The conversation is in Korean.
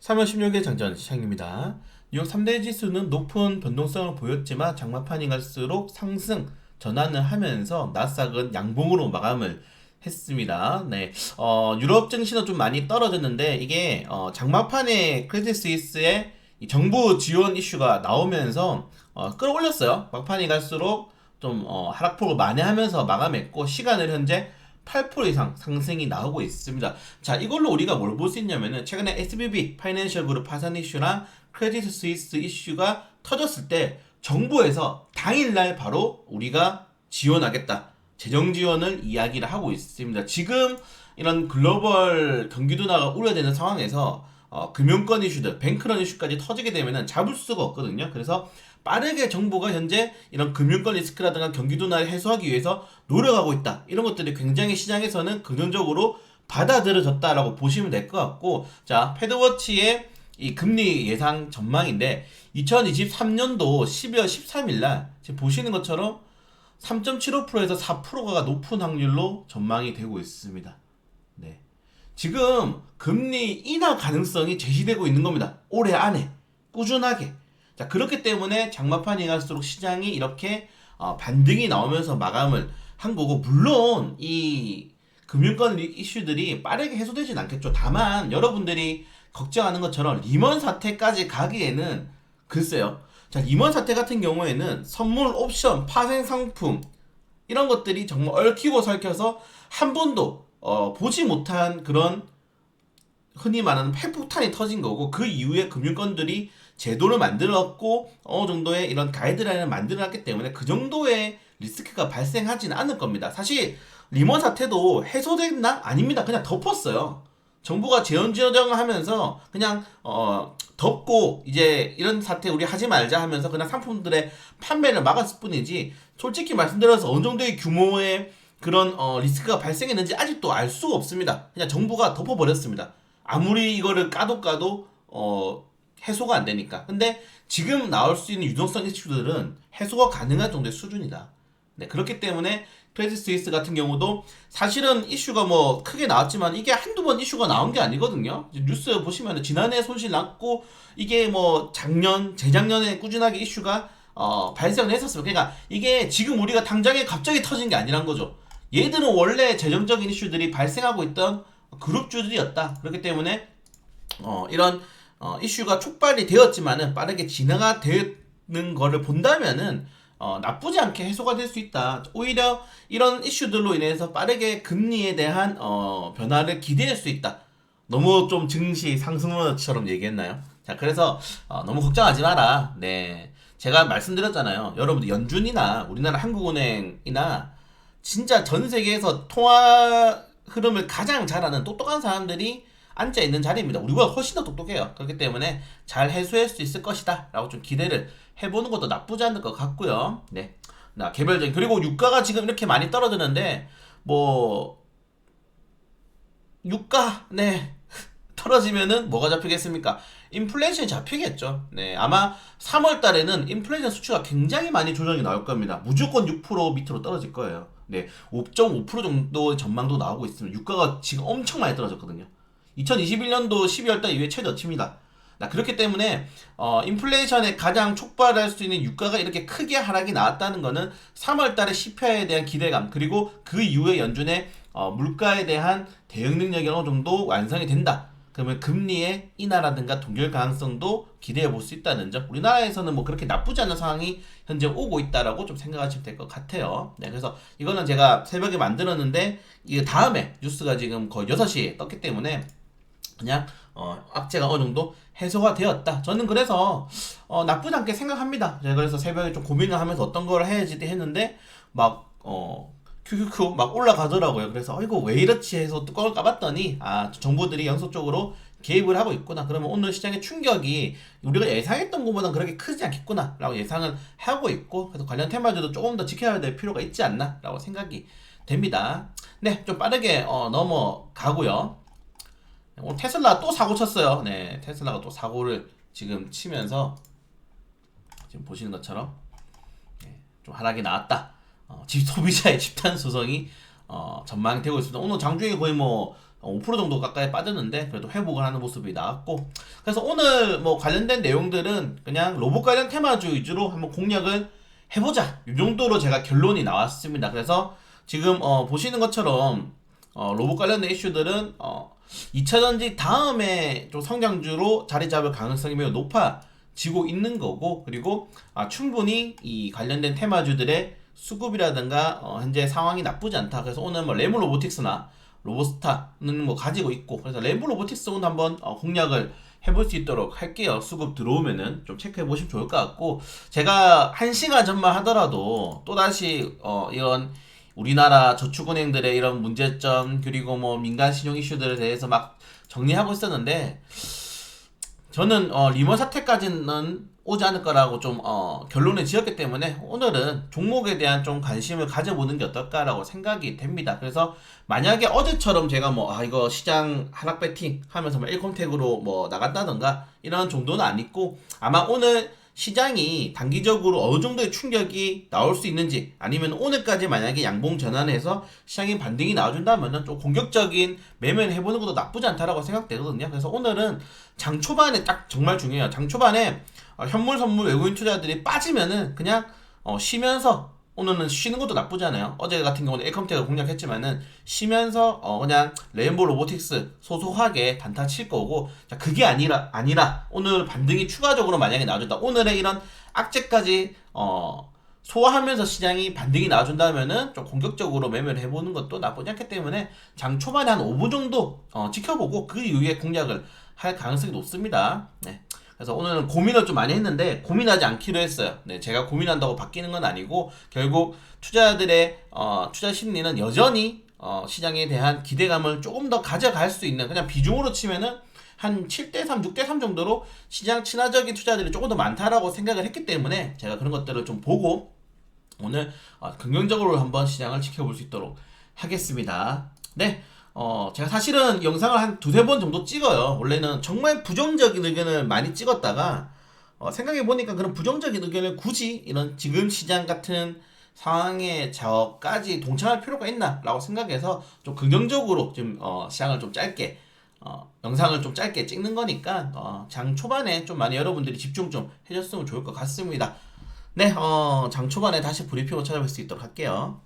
3월 16일 장전 시장입니다. 뉴욕 3대 지수는 높은 변동성을 보였지만 장마판이 갈수록 상승 전환을 하면서 나스닥은 양봉으로 마감을 했습니다. 네, 유럽 증시는 좀 많이 떨어졌는데 이게 장마판에 크레딧 스위스의 이 정부 지원 이슈가 나오면서 끌어올렸어요. 막판이 갈수록 좀 하락폭을 만회하면서 마감했고 시간을 현재 8% 이상 상승이 나오고 있습니다. 자, 이걸로 우리가 뭘 볼 수 있냐면은 최근에 SBB 파이낸셜 그룹 파산 이슈랑 크레딧 스위스 이슈가 터졌을 때 정부에서 당일날 바로 우리가 지원하겠다. 재정 지원을 이야기를 하고 있습니다. 지금 이런 글로벌 경기 둔화가 우려되는 상황에서 금융권 이슈들, 뱅크런 이슈까지 터지게 되면은 잡을 수가 없거든요. 그래서 빠르게 정부가 현재 이런 금융권 리스크라든가 경기 둔화를 해소하기 위해서 노력하고 있다. 이런 것들이 굉장히 시장에서는 긍정적으로 받아들여졌다라고 보시면 될 것 같고, 자, 패드워치의 이 금리 예상 전망인데 2023년도 12월 13일 날 지금 보시는 것처럼 3.75%에서 4%가 높은 확률로 전망이 되고 있습니다. 네. 지금 금리 인하 가능성이 제시되고 있는 겁니다. 올해 안에 꾸준하게. 자, 그렇기 때문에 장마판이 갈수록 시장이 이렇게 반등이 나오면서 마감을 한 거고, 물론 이 금융권 이슈들이 빠르게 해소되진 않겠죠. 다만 여러분들이 걱정하는 것처럼 리먼 사태까지 가기에는 글쎄요. 자, 리먼 사태 같은 경우에는 선물, 옵션, 파생 상품 이런 것들이 정말 얽히고 설켜서 한 번도 보지 못한 그런 흔히 말하는 핵폭탄이 터진 거고, 그 이후에 금융권들이 제도를 만들었고 어느 정도의 이런 가이드라인을 만들어놨기 때문에 그 정도의 리스크가 발생하지는 않을 겁니다. 사실 리먼 사태도 해소됐나? 아닙니다. 그냥 덮었어요. 정부가 재원지원을 하면서 그냥 덮고 이제 이런 사태 우리 하지 말자 하면서 그냥 상품들의 판매를 막았을 뿐이지, 솔직히 말씀드려서 어느 정도의 규모의 그런 리스크가 발생했는지 아직도 알 수가 없습니다. 그냥 정부가 덮어버렸습니다. 아무리 이거를 까도 해소가 안 되니까. 근데 지금 나올 수 있는 유동성 이슈들은 해소가 가능한 정도의 수준이다. 네, 그렇기 때문에 크레딧 스위스 같은 경우도 사실은 이슈가 뭐 크게 나왔지만 이게 한두 번 이슈가 나온 게 아니거든요. 뉴스 보시면 지난해 손실 났고 이게 뭐 작년, 재작년에 꾸준하게 이슈가 발생을 했었어요. 그러니까 이게 지금 우리가 당장에 갑자기 터진 게 아니란 거죠. 얘들은 원래 재정적인 이슈들이 발생하고 있던 그룹주들이었다. 그렇기 때문에 이런 이슈가 촉발이 되었지만은 빠르게 진화가 되는 거를 본다면은 나쁘지 않게 해소가 될 수 있다. 오히려 이런 이슈들로 인해서 빠르게 금리에 대한 변화를 기대할 수 있다. 너무 좀 증시 상승론처럼 얘기했나요? 자, 그래서 너무 걱정하지 마라. 네, 제가 말씀드렸잖아요. 여러분들 연준이나 우리나라 한국은행이나 진짜 전 세계에서 통화 흐름을 가장 잘 아는 똑똑한 사람들이 앉아 있는 자리입니다. 우리보다 훨씬 더 똑똑해요. 그렇기 때문에 잘 해소할 수 있을 것이다 라고 좀 기대를 해보는 것도 나쁘지 않을 것 같고요. 네, 나 개별적인, 그리고 유가가 지금 이렇게 많이 떨어지는데 뭐 유가 네 떨어지면은 뭐가 잡히겠습니까? 인플레이션이 잡히겠죠. 네, 아마 3월 달에는 인플레이션 수치가 굉장히 많이 조정이 나올 겁니다. 무조건 6% 밑으로 떨어질 거예요. 네, 5.5% 정도의 전망도 나오고 있습니다. 유가가 지금 엄청 많이 떨어졌거든요. 2021년도 12월 달 이후에 최저치입니다. 그렇기 때문에 인플레이션에 가장 촉발할 수 있는 유가가 이렇게 크게 하락이 나왔다는 것은 3월 달에 CPI에 대한 기대감, 그리고 그 이후에 연준의 물가에 대한 대응 능력이 어느 정도 완성이 된다. 그러면 금리의 인하라든가 동결 가능성도 기대해 볼 수 있다는 점. 우리나라에서는 뭐 그렇게 나쁘지 않은 상황이 현재 오고 있다라고 좀 생각하시면 될 것 같아요. 네, 그래서 이거는 제가 새벽에 만들었는데 이게 다음에 뉴스가 지금 거의 6시에 떴기 때문에 그냥 악재가 어느 정도 해소가 되었다. 저는 그래서 나쁘지 않게 생각합니다. 제가 그래서 새벽에 좀 고민을 하면서 어떤 걸 해야지 했는데 막 큐큐큐 막 올라가더라고요. 그래서 이거 왜 이렇지 해서 뚜껑을 까봤더니 정부들이 연속적으로 개입을 하고 있구나. 그러면 오늘 시장의 충격이 우리가 예상했던 것보다는 그렇게 크지 않겠구나 라고 예상을 하고 있고, 그래서 관련 테마들도 조금 더 지켜야 될 필요가 있지 않나 라고 생각이 됩니다. 네, 좀 빠르게 넘어가고요. 오늘 테슬라 또 사고 쳤어요. 네, 테슬라가 또 사고를 지금 치면서 지금 보시는 것처럼 좀 하락이 나왔다. 소비자의 집단 소송이 전망이 되고 있습니다. 오늘 장중에 거의 뭐 5% 정도 가까이 빠졌는데 그래도 회복을 하는 모습이 나왔고, 그래서 오늘 뭐 관련된 내용들은 그냥 로봇 관련 테마주 위주로 한번 공략을 해보자, 이 정도로 제가 결론이 나왔습니다. 그래서 지금 보시는 것처럼 로봇 관련된 이슈들은 2차전지 다음에 좀 성장주로 자리 잡을 가능성이 매우 높아지고 있는 거고, 그리고 충분히 이 관련된 테마주들의 수급이라든가 현재 상황이 나쁘지 않다. 그래서 오늘 뭐 레몬 로보틱스나 로보스타는 뭐 가지고 있고, 그래서 레몬 로보틱스 오늘 한번 공략을 해볼 수 있도록 할게요. 수급 들어오면은 좀 체크해 보시면 좋을 것 같고, 제가 1시간 전만 하더라도 또다시 이런 우리나라 저축은행들의 이런 문제점, 그리고 뭐 민간 신용 이슈들에 대해서 막 정리하고 있었는데, 저는 리먼 사태까지는 오지 않을 거라고 좀 결론을 지었기 때문에 오늘은 종목에 대한 좀 관심을 가져보는 게 어떨까라고 생각이 됩니다. 그래서 만약에 어제처럼 제가 뭐 이거 시장 하락 배팅 하면서 뭐 1컴택으로 뭐 나간다던가 이런 정도는 아니고, 아마 오늘 시장이 단기적으로 어느 정도의 충격이 나올 수 있는지, 아니면 오늘까지 만약에 양봉 전환해서 시장의 반등이 나와준다면 좀 공격적인 매매를 해보는 것도 나쁘지 않다라고 생각되거든요. 그래서 오늘은 장 초반에 딱 정말 중요해요. 장 초반에 현물 선물 외국인 투자들이 빠지면은 그냥 쉬면서, 오늘은 쉬는 것도 나쁘지 않아요. 어제 같은 경우는 엘컴텍을 공략했지만은 쉬면서 그냥 레인보우 로보틱스 소소하게 단타 칠 거고, 자, 그게 아니라 오늘 반등이 추가적으로 만약에 나와준다, 오늘의 이런 악재까지 소화하면서 시장이 반등이 나와준다면은 좀 공격적으로 매매를 해보는 것도 나쁘지 않기 때문에 장 초반에 한 5분 정도 지켜보고 그 이후에 공략을 할 가능성이 높습니다. 네. 그래서 오늘은 고민을 좀 많이 했는데 고민하지 않기로 했어요. 네, 제가 고민한다고 바뀌는 건 아니고, 결국 투자자들의 투자 심리는 여전히 시장에 대한 기대감을 조금 더 가져갈 수 있는, 그냥 비중으로 치면은 한 7대3, 6대3 정도로 시장 친화적인 투자들이 조금 더 많다라고 생각을 했기 때문에 제가 그런 것들을 좀 보고 오늘 긍정적으로 한번 시장을 지켜볼 수 있도록 하겠습니다. 네. 제가 사실은 영상을 한 두세 번 정도 찍어요. 원래는 정말 부정적인 의견을 많이 찍었다가, 생각해보니까 그런 부정적인 의견을 굳이 이런 지금 시장 같은 상황에 저까지 동참할 필요가 있나? 라고 생각해서 좀 긍정적으로 좀, 시장을 좀 짧게, 영상을 좀 짧게 찍는 거니까, 장 초반에 좀 많이 여러분들이 집중 좀 해줬으면 좋을 것 같습니다. 네, 장 초반에 다시 브리핑을 찾아뵐 수 있도록 할게요.